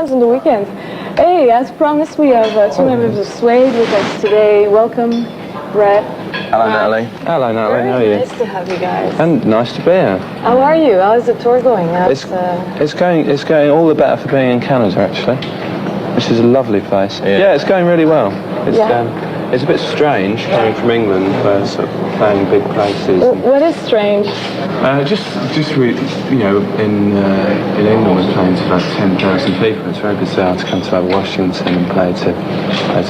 On the weekend. Hey, as promised, we have two members of Suede with us today. Welcome, Brett. Hello, Natalie. Hello, Natalie. How are you? Nice to have you guys. And nice to be here. How are you? How's the tour going? It's going all the better for being in Canada, actually. This is a lovely place. Yeah, it's going really well. It's a bit strange coming from England, where sort of playing big places. What is strange? You know, in England we're playing to like 10,000 people. It's very bizarre to come to like Washington and play to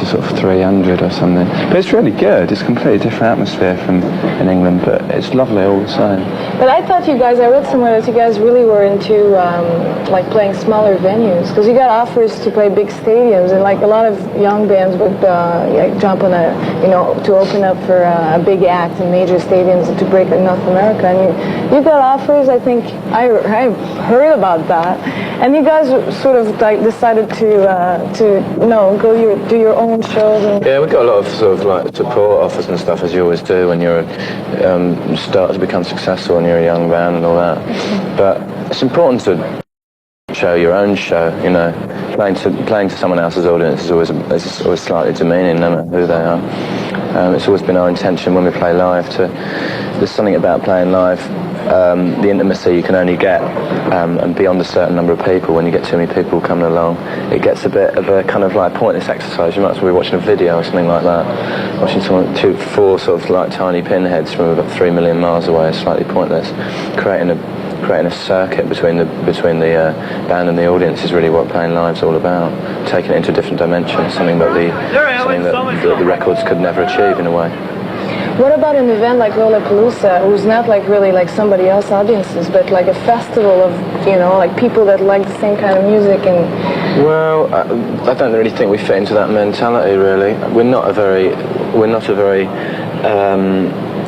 sort of 300 or something. But it's really good. It's a completely different atmosphere from in England, but it's lovely all the same. But I thought you guys, I read somewhere that you guys really were into like playing smaller venues, because you got offers to play big stadiums, and like a lot of young bands would like jump on to open up for a big act in major stadiums and to break in North America. And you got offers. I think I heard about that, and you guys sort of like decided to do your own shows. And yeah, we got a lot of sort of like support offers and stuff, as you always do when you're start to become successful and you're a young band and all that. But it's important to show your own show, you know. Playing to someone else's audience is always slightly demeaning, no matter who they are. It's always been our intention when we play live there's something about playing live, the intimacy you can only get, and beyond a certain number of people, when you get too many people coming along, it gets a bit of a kind of like pointless exercise. You might as well be watching a video or something like that. Watching four sort of like tiny pinheads from about 3 million miles away is slightly pointless. Creating a circuit between the band and the audience is really what playing live's all about. Taking it into a different dimension, something that the records could never achieve in a way. what about an event like Lollapalooza, who's not like really like somebody else's audiences, but like a festival of like people that like the same kind of music? And well, I don't really think we fit into that mentality. Really, we're not a very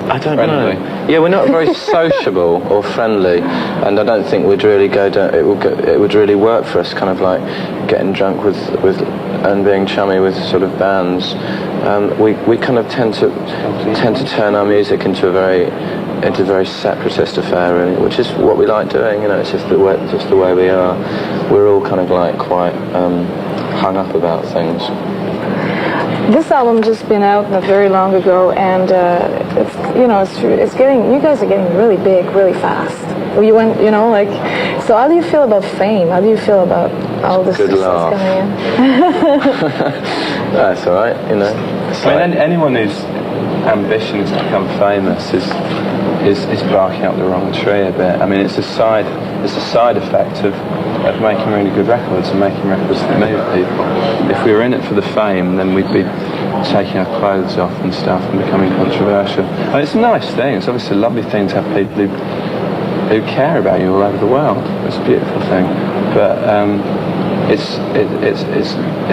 I don't know. Yeah, we're not very sociable or friendly, and I don't think we'd really go down. It would really work for us, kind of like getting drunk with and being chummy with sort of bands. We kind of tend to turn our music into a very separatist affair, really, which is what we like doing. You know, it's just the way we are. We're all kind of like quite hung up about things. This album just been out not very long ago, and it's getting, you guys are getting really big, really fast. You went, so how do you feel about fame? How do you feel about all this success coming in? That's all right, you know. Anyone whose ambition is to become famous is barking up the wrong tree a bit. I mean, it's a side effect of making really good records and making records that move people. If we were in it for the fame, then we'd be taking our clothes off and stuff and becoming controversial. And it's a nice thing. It's obviously a lovely thing to have people who care about you all over the world. It's a beautiful thing. But it's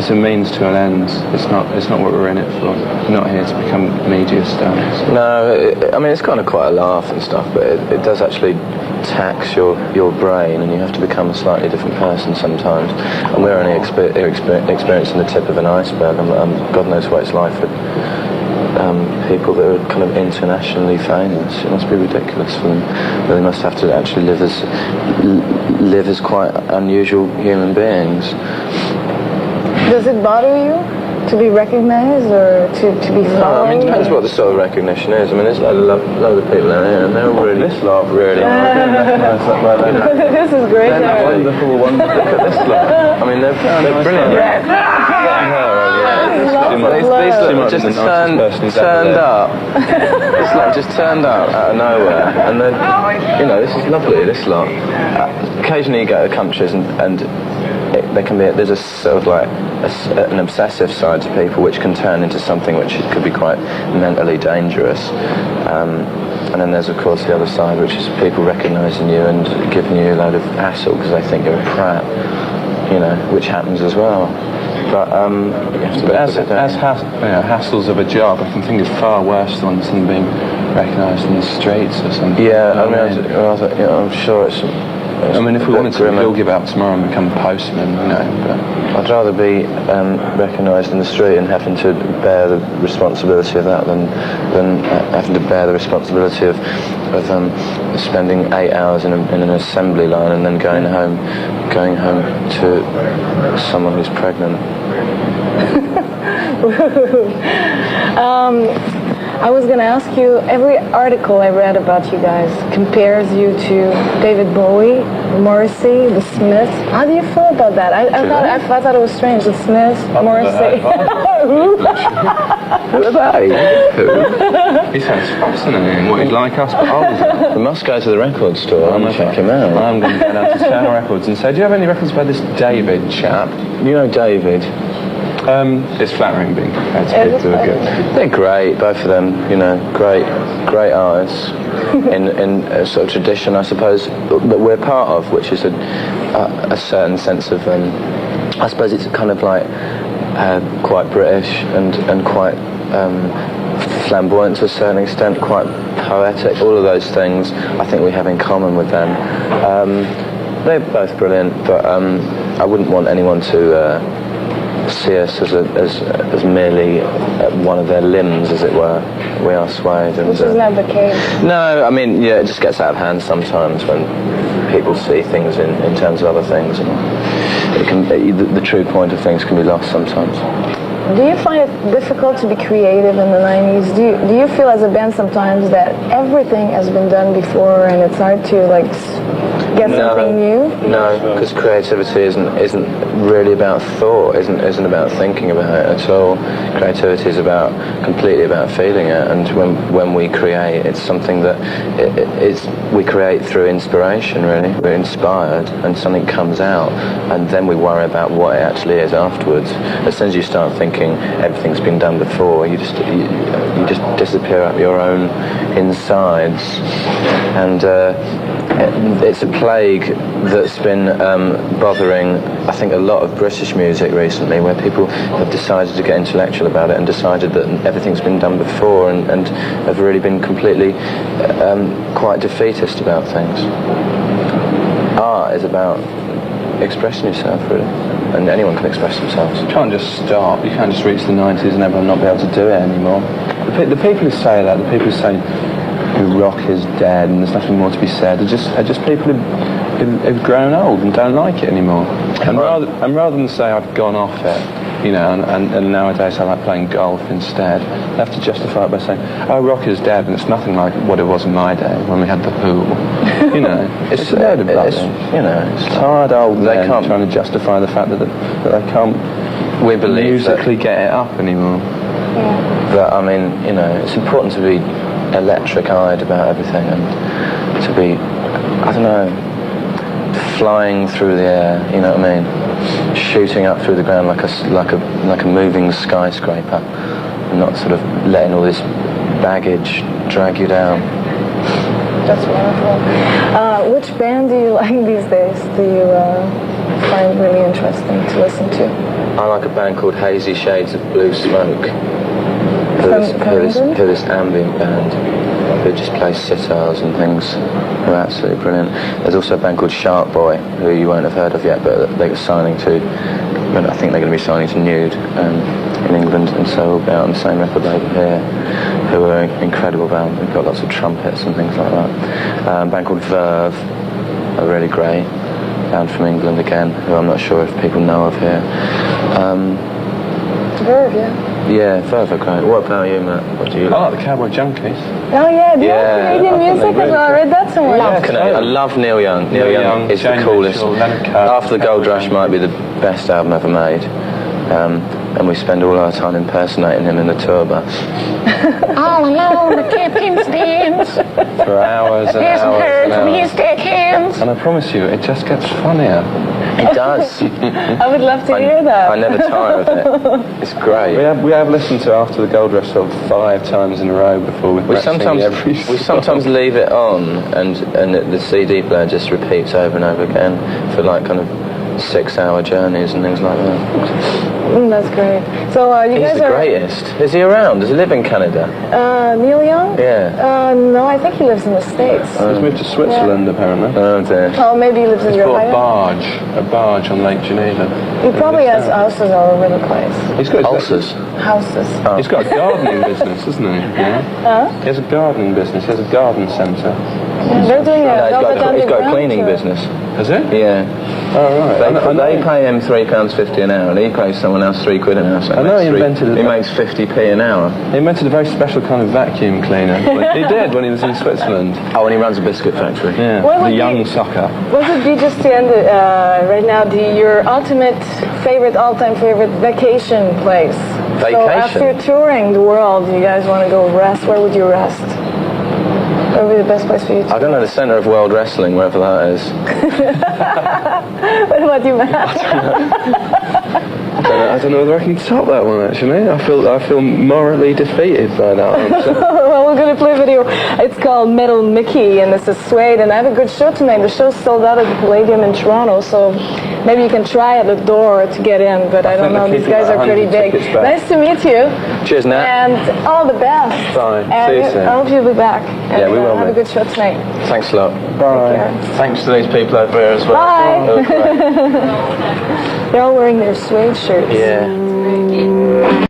a means to an end. It's not what we're in it for. We're not here to become media stars. No, I mean, it's kind of quite a laugh and stuff, but it does actually tax your brain, and you have to become a slightly different person sometimes. And we're only experiencing the tip of an iceberg, and God knows what it's like for people that are kind of internationally famous. It must be ridiculous for them. They must have to actually live as quite unusual human beings. Does it bother you to be recognized or to be followed? No, I mean, it depends what the sort of recognition is. I mean, there's a lot of people in here, and they're all really... This lot really... This is great. They're wonderful, wonderful. Look at this lot. I mean, they're brilliant. These just turned up. This lot just turned up out of nowhere, and then, this is lovely. This lot. Occasionally, you go to countries, and there can be there's a sort of like an obsessive side to people, which can turn into something which could be quite mentally dangerous. And then there's, of course, the other side, which is people recognising you and giving you a load of hassle because they think you're a prat, which happens as well. But as hassles of a job, I can think of far worse ones than being recognised in the streets or something. Yeah, I'm sure it's... I mean, if we wanted to, we'll give up tomorrow and become postmen, but I'd rather be recognised in the street and having to bear the responsibility of that than having to bear the responsibility of of spending 8 hours in an assembly line and then going home to someone who's pregnant. I was going to ask you, every article I read about you guys compares you to David Bowie, Morrissey, the Smiths. How do you feel about that? I thought it was strange, the Smiths, Morrissey. Who? Who are they? Who? He sounds fascinating. What he'd like us, but older. We must go to the record store and check him out. I'm going to go down to Tower Records and say, do you have any records by this David chap? You know David? It's flattering being compared to people who are good. They're great, both of them. You know, great artists in a sort of tradition, I suppose, that we're part of, which is a certain sense of. I suppose it's kind of like quite British and quite flamboyant to a certain extent, quite poetic. All of those things I think we have in common with them. They're both brilliant, but I wouldn't want anyone to see us as merely one of their limbs, as it were. We are Suede. Which is not the case. No, I mean, yeah, it just gets out of hand sometimes when people see things in terms of other things, and the true point of things can be lost sometimes. Do you find it difficult to be creative in the 90s? Do you feel as a band sometimes that everything has been done before and it's hard to like get something new? No, because creativity isn't really about thought, isn't about thinking about it at all. Creativity is completely about feeling it, and when we create, it's something that we create through inspiration. Really, we're inspired, and something comes out, and then we worry about what it actually is afterwards. As soon as you start thinking everything's been done before, you just disappear up your own insides, and it's a plague that's been bothering, I think, a lot of British music recently, where people have decided to get intellectual about it and decided that everything's been done before, and have really been completely quite defeatist about things. Art is about expressing yourself, really, and anyone can express themselves. You can't just stop. You can't just reach the 90s and everyone not be able to do it anymore. The people who say that, the people who say rock is dead and there's nothing more to be said, are just people who've grown old and don't like it anymore. And rather than say I've gone off it, you know, and nowadays I like playing golf instead, I have to justify it by saying, oh, rock is dead and it's nothing like what it was in my day when we had the pool. You know, it's hard old men trying to justify the fact that they can't musically get it up anymore. Yeah. But I mean, you know, it's important to be electric-eyed about everything and to be, I don't know, flying through the air. You know what I mean? Shooting up through the ground like a moving skyscraper, and not sort of letting all this baggage drag you down. That's wonderful. Which band do you like these days? Do you find really interesting to listen to? I like a band called Hazy Shades of Blue Smoke. Who this ambient band who just plays sitars and things. They're absolutely brilliant. There's also a band called Shark Boy, who you won't have heard of yet, but they're signing to, I think they're going to be signing to Nude in England, and so we'll be out on the same record label here, who are an incredible band. They've got lots of trumpets and things like that. A band called Verve, a really great band from England again, who I'm not sure if people know of here. Verve, yeah. Yeah, Verve are great. What about you, Matt? What do you like? I like the Cowboy Junkies. Oh yeah, do you like Canadian music as well? I read that somewhere. I love Neil Young. Neil Young is the coolest. After the Gold Rush might be the best album ever made. And we spend all our time impersonating him in the tour bus. All alone, the captain stands. For hours and Hasn't hours heard and from hours. his deck hands. And I promise you, it just gets funnier. It does. I would love to hear that. I never tire of it. It's great. We have listened to After the Gold Rush sort of 5 times in a row before we sometimes leave it on, and the CD player just repeats over and over again for like kind of 6-hour journeys and things like that. That's great. So you He's guys the are... greatest. Is he around? Does he live in Canada? Neil Young? Yeah. No, I think he lives in the States. He's moved to Switzerland, apparently. Oh dear. Oh, maybe he lives in He's bought Europe. a barge on Lake Geneva. He probably has houses all over the place. He's got Ulcers. Houses. He's got a gardening business, hasn't he? Yeah. He has a gardening business. He has a garden centre. Yeah, they're doing a He's got a cleaning business. Has he? Yeah. Oh, right. They pay him £3.50 an hour, and he pays someone else £3 an hour. So I know he invented He makes 50p an hour. He invented a very special kind of vacuum cleaner. He did when he was in Switzerland. Oh, and he runs a biscuit factory. Yeah. What would The young be- sucker. What would be, just to end it right now, your ultimate favorite, all-time favorite vacation place? So Vacation? after touring the world, you guys want to go rest, where would you rest? What would be the best place for you to I don't know, the centre of world wrestling, wherever that is. What about you, Matt? I don't know whether I can top that one, actually. I feel morally defeated by that answer. Well, we're going to play a video. It's called Metal Mickey, and this is Suede, and I have a good show tonight. The show's sold out at the Palladium in Toronto, so maybe you can try at the door to get in, but I don't know. they're These keeping guys are about pretty 100 big. tickets back. Nice to meet you. Cheers, Nat. And all the best. Bye. And See you soon. I hope you'll be back. And, Yeah, we will, have a mate. good show tonight. Thanks a lot. Bye. Take care. Thanks to these people over here as well. Bye. That was great. They're all wearing their Suede shirts. Yeah.